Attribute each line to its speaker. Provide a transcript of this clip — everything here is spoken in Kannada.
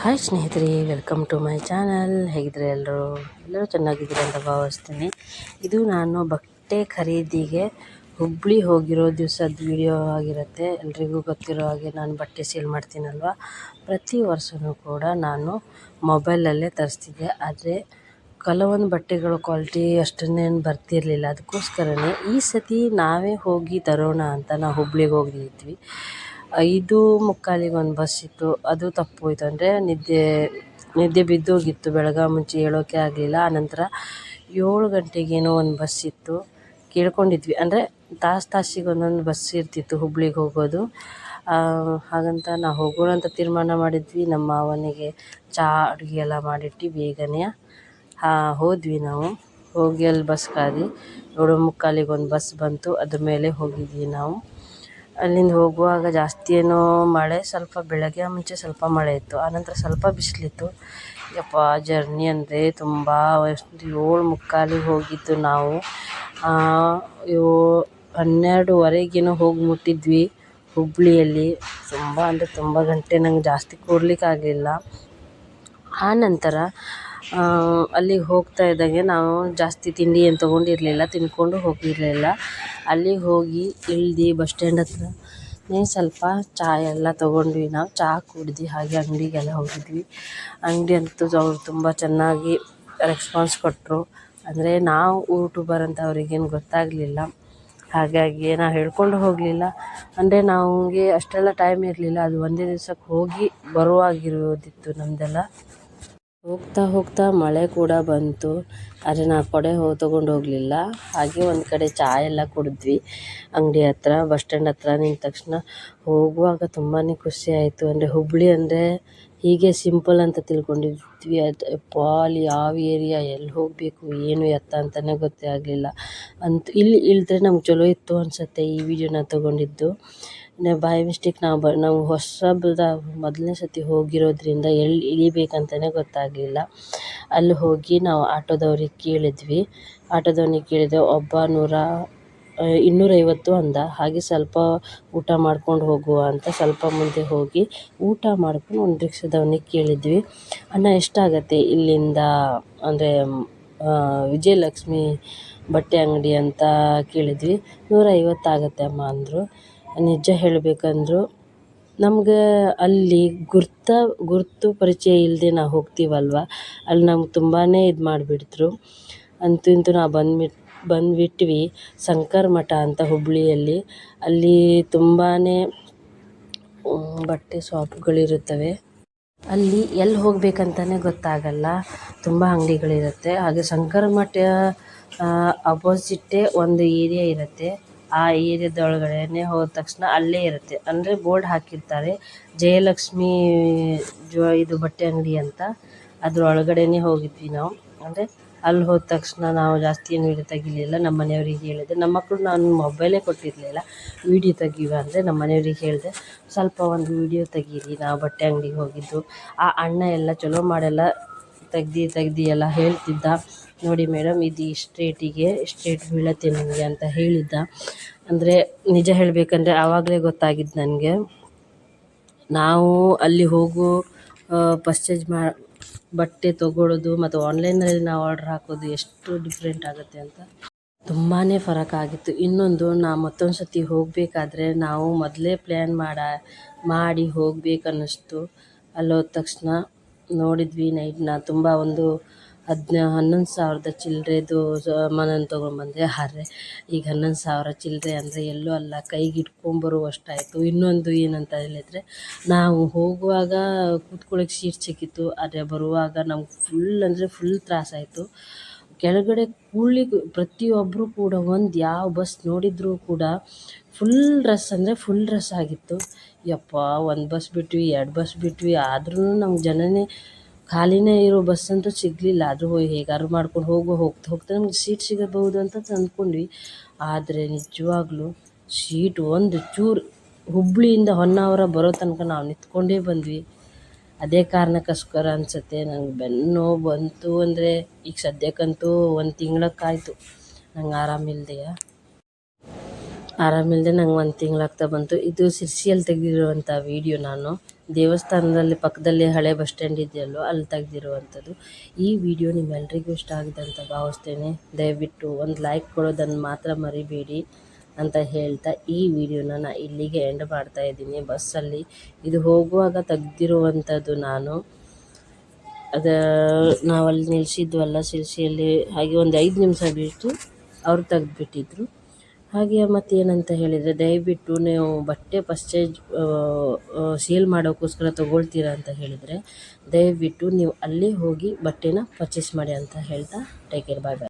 Speaker 1: ಹಾಯ್ ಸ್ನೇಹಿತರೆ, ವೆಲ್ಕಮ್ ಟು ಮೈ ಚಾನಲ್. ಹೇಗಿದ್ರೆ ಎಲ್ಲರೂ ಚೆನ್ನಾಗಿದ್ದೀರಿ ಅಂತ ಭಾವಿಸ್ತೀನಿ. ಇದು ನಾನು ಬಟ್ಟೆ ಖರೀದಿಗೆ ಹುಬ್ಬಳ್ಳಿ ಹೋಗಿರೋ ದಿವಸದ ವಿಡಿಯೋ ಆಗಿರುತ್ತೆ. ಎಲ್ರಿಗೂ ಗೊತ್ತಿರೋ ಹಾಗೆ ನಾನು ಬಟ್ಟೆ ಸೇಲ್ ಮಾಡ್ತೀನಲ್ವ. ಪ್ರತಿ ವರ್ಷವೂ ಕೂಡ ನಾನು ಮೊಬೈಲಲ್ಲೇ ತರಿಸ್ತಿದ್ದೆ. ಆದರೆ ಕೆಲವೊಂದು ಬಟ್ಟೆಗಳು ಕ್ವಾಲಿಟಿ ಅಷ್ಟನ್ನೇನು ಬರ್ತಿರಲಿಲ್ಲ. ಅದಕ್ಕೋಸ್ಕರನೇ ಈ ಸತಿ ನಾವೇ ಹೋಗಿ ತರೋಣ ಅಂತ ನಾವು ಹುಬ್ಬಳ್ಳಿಗೆ ಹೋಗಿದ್ವಿ. 5:45ಗೆ ಒಂದು ಬಸ್ ಇತ್ತು. ಅದು ತಪ್ಪೋಯ್ತು. ಅಂದರೆ ನಿದ್ದೆ ಬಿದ್ದೋಗಿತ್ತು. ಬೆಳಗ್ಗೆ ಮುಂಚೆ ಹೇಳೋಕ್ಕೆ ಆಗಲಿಲ್ಲ. ಆನಂತರ 7 ಗಂಟೆಗೇನೋ ಒಂದು ಬಸ್ ಇತ್ತು. ಕೇಳ್ಕೊಂಡಿದ್ವಿ, ಅಂದರೆ ತಾಸಿಗೆ ಒಂದೊಂದು ಬಸ್ ಇರ್ತಿತ್ತು ಹುಬ್ಬಳ್ಳಿಗೆ ಹೋಗೋದು. ಹಾಗಂತ ನಾವು ಹೋಗೋಣ ಅಂತ ತೀರ್ಮಾನ ಮಾಡಿದ್ವಿ. ನಮ್ಮ ಮಾವನಿಗೆ ಅಡುಗೆ ಎಲ್ಲ ಮಾಡಿಟ್ಟು ಬೇಗನೆ ಹೋದ್ವಿ. ನಾವು ಹೋಗಿ ಅಲ್ಲಿ ಬಸ್ ಕಾದು 7:45ಗೆ ಒಂದು ಬಸ್ ಬಂತು. ಅದ್ರ ಮೇಲೆ ಹೋಗಿದ್ವಿ ನಾವು. ಅಲ್ಲಿಂದ ಹೋಗುವಾಗ ಜಾಸ್ತಿ ಏನೋ ಮಳೆ, ಸ್ವಲ್ಪ ಬೆಳಗ್ಗೆ ಮುಂಚೆ ಸ್ವಲ್ಪ ಮಳೆ ಇತ್ತು. ಆನಂತರ ಸ್ವಲ್ಪ ಬಿಸಿಲಿತ್ತು. ಜರ್ನಿ ಅಂದರೆ ತುಂಬ 7:45ಗೆ ಹೋಗಿದ್ದು ನಾವು. 12:15ಗೇನೋ ಹೋಗಿ ಮುಟ್ಟಿದ್ವಿ ಹುಬ್ಬಳ್ಳಿಯಲ್ಲಿ. ತುಂಬ ಅಂದರೆ ತುಂಬ ಗಂಟೆ ನಂಗೆ ಜಾಸ್ತಿ ಕೂರ್ಲಿಕ್ಕಾಗಲಿಲ್ಲ. ಆನಂತರ ಅಲ್ಲಿಗೆ ಹೋಗ್ತಾ ಇದ್ದಂಗೆ ನಾವು ಜಾಸ್ತಿ ತಿಂಡಿ ಏನು ತೊಗೊಂಡಿರಲಿಲ್ಲ, ತಿಂದ್ಕೊಂಡು ಹೋಗಿರಲಿಲ್ಲ. ಅಲ್ಲಿಗೆ ಹೋಗಿ ಇಳ್ದು ಬಸ್ ಸ್ಟ್ಯಾಂಡ್ ಹತ್ರನೇ ಸ್ವಲ್ಪ ಚಹಾ ಎಲ್ಲ ತೊಗೊಂಡ್ವಿ. ನಾವು ಚಹಾ ಕುಡ್ದು ಹಾಗೆ ಅಂಗಡಿಗೆಲ್ಲ ಹೋಗಿದ್ವಿ. ಅಂಗಡಿ ಅಂತೂ ಅವ್ರು ತುಂಬ ಚೆನ್ನಾಗಿ ರೆಸ್ಪಾನ್ಸ್ ಕೊಟ್ಟರು. ಅಂದರೆ ನಾವು ಯೂಟ್ಯೂಬರ್ ಅಂತ ಅವ್ರಿಗೇನು ಗೊತ್ತಾಗಲಿಲ್ಲ. ಹಾಗಾಗಿ ನಾವು ಹೇಳ್ಕೊಂಡು ಹೋಗಲಿಲ್ಲ. ಅಂದರೆ ನಮಗೆ ಅಷ್ಟೆಲ್ಲ ಟೈಮ್ ಇರಲಿಲ್ಲ. ಅದು ಒಂದೇ ದಿವ್ಸಕ್ಕೆ ಹೋಗಿ ಬರುವಾಗಿರೋದಿತ್ತು ನಮ್ಮದೆಲ್ಲ. ಹೋಗ್ತಾ ಮಳೆ ಕೂಡ ಬಂತು. ಆದರೆ ನಾವು ಕೊಡೆ ತೊಗೊಂಡು ಹೋಗಲಿಲ್ಲ. ಹಾಗೆ ಒಂದು ಕಡೆ ಚಹಾ ಎಲ್ಲ ಕುಡಿದ್ವಿ ಅಂಗಡಿ ಹತ್ರ. ಬಸ್ ಸ್ಟ್ಯಾಂಡ್ ಹತ್ರ ನಿಂತ ತಕ್ಷಣ ಹೋಗುವಾಗ ತುಂಬಾ ಖುಷಿ ಆಯಿತು. ಅಂದರೆ ಹುಬ್ಬಳ್ಳಿ ಅಂದರೆ ಹೀಗೆ ಸಿಂಪಲ್ ಅಂತ ತಿಳ್ಕೊಂಡಿದ್ವಿ. ಅಲ್ಲಿ ಯಾವ ಏರಿಯಾ, ಎಲ್ಲಿ ಹೋಗಬೇಕು, ಏನು ಎತ್ತ ಅಂತಲೇ ಗೊತ್ತೇ ಆಗಲಿಲ್ಲ. ಅಂತೂ ಇಲ್ಲಿ ಇಳಿದ್ರೆ ನಮ್ಗೆ ಚಲೋ ಇತ್ತು ಅನಿಸುತ್ತೆ ಈ ವಿಡಿಯೋನ ತೊಗೊಂಡಿದ್ದು. ಬೈ ಮಿಸ್ಟೇಕ್ ನಾವು ಮೊದಲನೇ ಸತಿ ಹೋಗಿರೋದ್ರಿಂದ ಎಲ್ಲಿ ಇಳಿಬೇಕಂತಲೇ ಗೊತ್ತಾಗಲಿಲ್ಲ. ಅಲ್ಲಿ ಹೋಗಿ ನಾವು ಆಟೋದವ್ರಿಗೆ ಕೇಳಿದ್ವಿ. ಒಬ್ಬ 250 ಅಂದ. ಹಾಗೆ ಸ್ವಲ್ಪ ಊಟ ಮಾಡ್ಕೊಂಡು ಹೋಗುವ ಅಂತ ಸ್ವಲ್ಪ ಮುಂದೆ ಹೋಗಿ ಊಟ ಮಾಡ್ಕೊಂಡು ಒಂದು ರಿಕ್ಷಾದವನಿಗೆ ಕೇಳಿದ್ವಿ, ಅಣ್ಣ ಎಷ್ಟಾಗತ್ತೆ ಇಲ್ಲಿಂದ, ಅಂದರೆ ವಿಜಯಲಕ್ಷ್ಮಿ ಬಟ್ಟೆ ಅಂಗಡಿ ಅಂತ ಕೇಳಿದ್ವಿ. 150 ಆಗತ್ತೆ ಅಮ್ಮ ಅಂದರು. ನಿಜ ಹೇಳಬೇಕಂದ್ರು ನಮ್ಗೆ ಅಲ್ಲಿ ಗುರ್ತು ಪರಿಚಯ ಇಲ್ಲದೆ ನಾವು ಹೋಗ್ತೀವಲ್ವ, ಅಲ್ಲಿ ನಮ್ಗೆ ತುಂಬಾ ಇದು ಮಾಡಿಬಿಡ್ತು. ಅಂತೂ ಇಂತೂ ನಾವು ಬಂದುಬಿಟ್ವಿ ಶಂಕರ ಮಠ ಅಂತ ಹುಬ್ಬಳ್ಳಿಯಲ್ಲಿ. ಅಲ್ಲಿ ತುಂಬಾ ಬಟ್ಟೆ ಶಾಪ್ಗಳಿರುತ್ತವೆ. ಅಲ್ಲಿ ಎಲ್ಲಿ ಹೋಗಬೇಕಂತಲೇ ಗೊತ್ತಾಗಲ್ಲ, ತುಂಬ ಅಂಗಡಿಗಳಿರುತ್ತೆ. ಹಾಗೆ ಶಂಕರ ಮಠ ಅಪೋಸಿಟ್ಟೇ ಒಂದು ಏರಿಯಾ ಇರುತ್ತೆ. ಆ ಏರಿಯಾದೊಳಗಡೆನೇ ಹೋದ ತಕ್ಷಣ ಅಲ್ಲೇ ಇರುತ್ತೆ, ಅಂದರೆ ಬೋರ್ಡ್ ಹಾಕಿರ್ತಾರೆ ಜಯಲಕ್ಷ್ಮಿ ಇದು ಬಟ್ಟೆ ಅಂಗಡಿ ಅಂತ. ಅದ್ರ ಒಳಗಡೆನೇ ಹೋಗಿದ್ವಿ ನಾವು. ಅಂದರೆ ಅಲ್ಲಿ ಹೋದ ತಕ್ಷಣ ನಾವು ಜಾಸ್ತಿ ಏನು ವೀಡಿಯೋ ತೆಗಿಲಿಲ್ಲ. ನಮ್ಮ ಮನೆಯವ್ರಿಗೆ ಹೇಳಿದೆ, ನಮ್ಮ ಮಕ್ಕಳು ನಾನು ಮೊಬೈಲೇ ಕೊಟ್ಟಿರಲಿಲ್ಲ. ವೀಡಿಯೋ ತೆಗಿಯುವ ಅಂದರೆ ನಮ್ಮ ಮನೆಯವ್ರಿಗೆ ಹೇಳಿದೆ, ಸ್ವಲ್ಪ ಒಂದು ವೀಡಿಯೋ ತೆಗೀರಿ, ನಾವು ಬಟ್ಟೆ ಅಂಗಡಿಗೆ ಹೋಗಿದ್ದು. ಆ ಅಣ್ಣ ಎಲ್ಲ ಚಲೋ ಮಾಡೆಲ್ಲ ತೆಗ್ದು ಎಲ್ಲ ಹೇಳ್ತಿದ್ದ. ನೋಡಿ ಮೇಡಮ್, ಇದು ಇಷ್ಟು ರೇಟ್ ಬೀಳತ್ತೆ ನಿಮಗೆ ಅಂತ ಹೇಳಿದ್ದ. ಅಂದರೆ ನಿಜ ಹೇಳಬೇಕಂದ್ರೆ ಆವಾಗಲೇ ಗೊತ್ತಾಗಿದ್ದು ನನಗೆ, ನಾವು ಅಲ್ಲಿ ಹೋಗೋ ಪರ್ಚೇಸ್ ಬಟ್ಟೆ ತೊಗೊಳ್ಳೋದು ಮತ್ತು ಆನ್ಲೈನಲ್ಲಿ ನಾವು ಆರ್ಡ್ರ್ ಹಾಕೋದು ಎಷ್ಟು ಡಿಫ್ರೆಂಟ್ ಆಗುತ್ತೆ ಅಂತ ತುಂಬಾ ಫರಕ್ ಆಗಿತ್ತು. ಇನ್ನೊಂದು, ಮತ್ತೊಂದು ಸತಿ ಹೋಗಬೇಕಾದ್ರೆ ನಾವು ಮೊದಲೇ ಪ್ಲ್ಯಾನ್ ಮಾಡಿ ಹೋಗ್ಬೇಕನ್ನಿಸ್ತು. ಅಲ್ಲಿ ಹೋದ ತಕ್ಷಣ ನೋಡಿದ್ವಿ ನೈಟ್ ತುಂಬ ಒಂದು 11,000 ಚಿಲ್ಲರೆದು ಸಾಮಾನನ್ನು ತೊಗೊಂಡ್ಬಂದೆ. ಆದರೆ ಈಗ 11,000 ಚಿಲ್ಲರೆ ಅಂದರೆ ಎಲ್ಲೂ ಅಲ್ಲ, ಕೈಗೆ ಇಟ್ಕೊಂಬರುವಷ್ಟಾಯಿತು. ಇನ್ನೊಂದು ಏನಂತ ಹೇಳಿದರೆ, ನಾವು ಹೋಗುವಾಗ ಕೂತ್ಕೊಳ್ಳೋಕೆ ಸೀಟ್ ಸಿಕ್ಕಿತ್ತು. ಆದರೆ ಬರುವಾಗ ನಮ್ಗೆ ಫುಲ್ ತ್ರಾಸಾಯಿತು. ಕೆಳಗಡೆ ಕೂಡ್ಲಿಕ್ಕೆ ಪ್ರತಿಯೊಬ್ಬರು ಕೂಡ ಯಾವ ಬಸ್ ನೋಡಿದರೂ ಕೂಡ ಫುಲ್ ರಶ್ ಆಗಿತ್ತು. ಒಂದು ಬಸ್ ಬಿಟ್ವಿ, 2 ಬಸ್ ಬಿಟ್ವಿ, ಆದ್ರೂ ನಮ್ಗೆ ಜನನೇ ಖಾಲಿನೇ ಇರೋ ಬಸ್ ಅಂತೂ ಸಿಗಲಿಲ್ಲ. ಆದರೂ ಹೇಗಾದ್ರು ಮಾಡ್ಕೊಂಡು ಹೋಗ್ತಾ ನಮ್ಗೆ ಸೀಟ್ ಸಿಗಬಹುದು ಅಂತ ಅಂದ್ಕೊಂಡ್ವಿ. ಆದರೆ ನಿಜವಾಗ್ಲೂ ಸೀಟ್ ಒಂದು ಚೂರು ಹುಬ್ಬಳ್ಳಿಯಿಂದ ಹೊನ್ನಾವರ ಬರೋ ತನಕ ನಾವು ನಿಂತ್ಕೊಂಡೇ ಬಂದ್ವಿ. ಅದೇ ಕಾರಣಕ್ಕೋಸ್ಕರ ಅನಿಸುತ್ತೆ ನಂಗೆ ಬೆನ್ನು ನೋವು ಬಂತು. ಅಂದರೆ ಈಗ ಸದ್ಯಕ್ಕಂತೂ 1 ತಿಂಗಳಕ್ಕಾಯಿತು ನಂಗೆ ಆರಾಮಿಲ್ಲದೆ ನಂಗೆ 1 ತಿಂಗಳಾಗ್ತಾ ಬಂತು. ಇದು ಶಿರ್ಸಿಯಲ್ಲಿ ತೆಗೆದಿರುವಂಥ ವೀಡಿಯೋ ನಾನು. ದೇವಸ್ಥಾನದಲ್ಲಿ ಪಕ್ಕದಲ್ಲಿ ಹಳೆ ಬಸ್ ಸ್ಟ್ಯಾಂಡ್ ಇದೆಯಲ್ಲೋ ಅಲ್ಲಿ ತೆಗೆದಿರುವಂಥದ್ದು. ಈ ವಿಡಿಯೋ ನಿಮ್ಮೆಲ್ರಿಗೂ ಇಷ್ಟ ಆಗಿದೆ ಅಂತ ಭಾವಿಸ್ತೇನೆ. ದಯವಿಟ್ಟು ಒಂದು ಲೈಕ್ ಕೊಡೋದನ್ನು ಮಾತ್ರ ಮರಿಬೇಡಿ ಅಂತ ಹೇಳ್ತಾ ಈ ವಿಡಿಯೋನ ನಾನು ಇಲ್ಲಿಗೆ ಎಂಡ್ ಮಾಡ್ತಾ ಇದ್ದೀನಿ. ಬಸ್ಸಲ್ಲಿ ಇದು ಹೋಗುವಾಗ ತೆಗ್ದಿರುವಂಥದ್ದು ನಾನು. ನಾವಲ್ಲಿ ನಿಲ್ಲಿಸಿದ್ವಲ್ಲ ಶಿರ್ಸಿಯಲ್ಲಿ, ಹಾಗೆ ಒಂದು 5 ನಿಮಿಷ ಬಿಟ್ಟು ಅವ್ರು ತೆಗೆದುಬಿಟ್ಟಿದ್ರು. ಹಾಗೆ ಮತ್ತೇನಂತ ಹೇಳಿದರೆ, ದಯವಿಟ್ಟು ನೀವು ಬಟ್ಟೆ ಪರ್ಚೇಸ್ ಸೇಲ್ ಮಾಡೋಕ್ಕೋಸ್ಕರ ತೊಗೊಳ್ತೀರಾ ಅಂತ ಹೇಳಿದರೆ ದಯವಿಟ್ಟು ನೀವು ಅಲ್ಲೇ ಹೋಗಿ ಬಟ್ಟೆನ ಪರ್ಚೇಸ್ ಮಾಡಿ ಅಂತ ಹೇಳ್ತಾ ಟೇಕ್ ಕೇರ್, ಬಾಯ್ ಬಾಯ್.